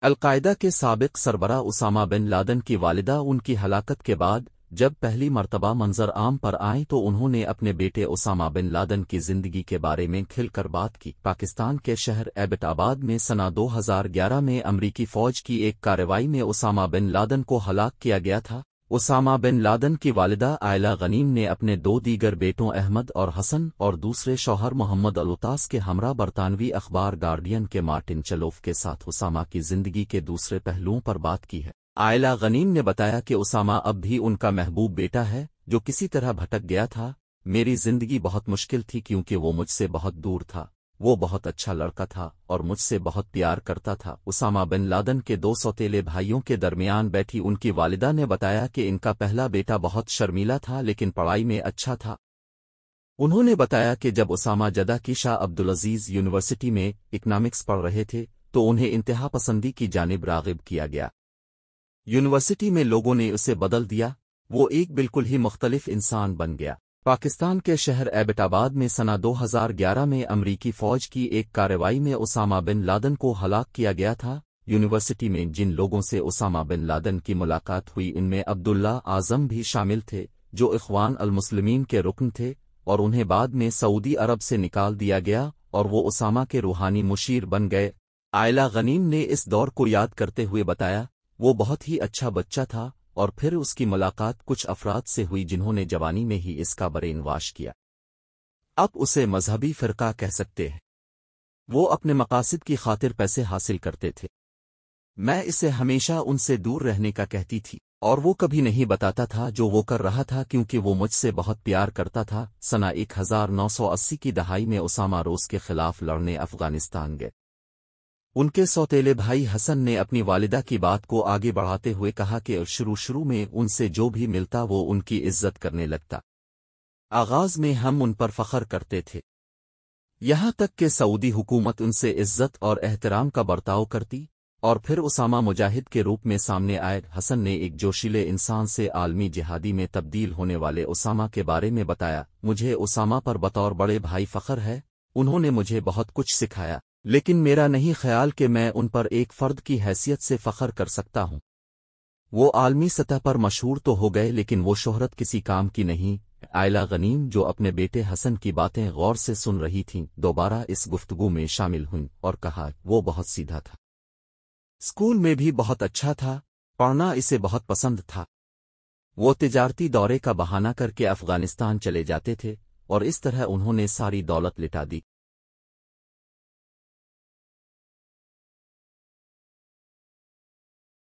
القاعدہ کے سابق سربراہ اسامہ بن لادن کی والدہ ان کی ہلاکت کے بعد جب پہلی مرتبہ منظر عام پر آئیں تو انہوں نے اپنے بیٹے اسامہ بن لادن کی زندگی کے بارے میں کھل کر بات کی۔ پاکستان کے شہر ایبٹ آباد میں سنہ 2011 میں امریکی فوج کی ایک کارروائی میں اسامہ بن لادن کو ہلاک کیا گیا تھا۔ اسامہ بن لادن کی والدہ عائلہ غنیم نے اپنے دو دیگر بیٹوں احمد اور حسن اور دوسرے شوہر محمد الطاس کے ہمراہ برطانوی اخبار گارڈین کے مارٹن چلوف کے ساتھ اسامہ کی زندگی کے دوسرے پہلوؤں پر بات کی ہے۔ عائلہ غنیم نے بتایا کہ اسامہ اب بھی ان کا محبوب بیٹا ہے جو کسی طرح بھٹک گیا تھا۔ میری زندگی بہت مشکل تھی کیونکہ وہ مجھ سے بہت دور تھا۔ وہ بہت اچھا لڑکا تھا اور مجھ سے بہت پیار کرتا تھا۔ اسامہ بن لادن کے دو سوتیلے بھائیوں کے درمیان بیٹھی ان کی والدہ نے بتایا کہ ان کا پہلا بیٹا بہت شرمیلا تھا لیکن پڑھائی میں اچھا تھا۔ انہوں نے بتایا کہ جب اسامہ جدہ کی شاہ عبدالعزیز یونیورسٹی میں اکنامکس پڑھ رہے تھے تو انہیں انتہا پسندی کی جانب راغب کیا گیا۔ یونیورسٹی میں لوگوں نے اسے بدل دیا، وہ ایک بالکل ہی مختلف انسان بن گیا۔ پاکستان کے شہر ایبٹ آباد میں سنہ 2011 میں امریکی فوج کی ایک کارروائی میں اسامہ بن لادن کو ہلاک کیا گیا تھا۔ یونیورسٹی میں جن لوگوں سے اسامہ بن لادن کی ملاقات ہوئی ان میں عبداللہ اعظم بھی شامل تھے جو اخوان المسلمین کے رکن تھے اور انہیں بعد میں سعودی عرب سے نکال دیا گیا اور وہ اسامہ کے روحانی مشیر بن گئے۔ عائلہ غنیم نے اس دور کو یاد کرتے ہوئے بتایا، وہ بہت ہی اچھا بچہ تھا اور پھر اس کی ملاقات کچھ افراد سے ہوئی جنہوں نے جوانی میں ہی اس کا برین واش کیا۔ اب اسے مذہبی فرقہ کہہ سکتے ہیں۔ وہ اپنے مقاصد کی خاطر پیسے حاصل کرتے تھے۔ میں اسے ہمیشہ ان سے دور رہنے کا کہتی تھی اور وہ کبھی نہیں بتاتا تھا جو وہ کر رہا تھا کیونکہ وہ مجھ سے بہت پیار کرتا تھا۔ سنہ 1980 کی دہائی میں اسامہ روس کے خلاف لڑنے افغانستان گئے۔ ان کے سوتیلے بھائی حسن نے اپنی والدہ کی بات کو آگے بڑھاتے ہوئے کہا کہ شروع میں ان سے جو بھی ملتا وہ ان کی عزت کرنے لگتا۔ آغاز میں ہم ان پر فخر کرتے تھے، یہاں تک کہ سعودی حکومت ان سے عزت اور احترام کا برتاؤ کرتی، اور پھر اسامہ مجاہد کے روپ میں سامنے آئے۔ حسن نے ایک جوشیلے انسان سے عالمی جہادی میں تبدیل ہونے والے اسامہ کے بارے میں بتایا، مجھے اسامہ پر بطور بڑے بھائی فخر ہے، انہوں نے مجھے بہت کچھ سکھایا، لیکن میرا نہیں خیال کہ میں ان پر ایک فرد کی حیثیت سے فخر کر سکتا ہوں۔ وہ عالمی سطح پر مشہور تو ہو گئے لیکن وہ شہرت کسی کام کی نہیں۔ عائلہ غنیم جو اپنے بیٹے حسن کی باتیں غور سے سن رہی تھیں دوبارہ اس گفتگو میں شامل ہوئیں اور کہا وہ بہت سیدھا تھا، اسکول میں بھی بہت اچھا تھا، پڑھنا اسے بہت پسند تھا۔ وہ تجارتی دورے کا بہانہ کر کے افغانستان چلے جاتے تھے اور اس طرح انہوں نے ساری دولت لٹا دی۔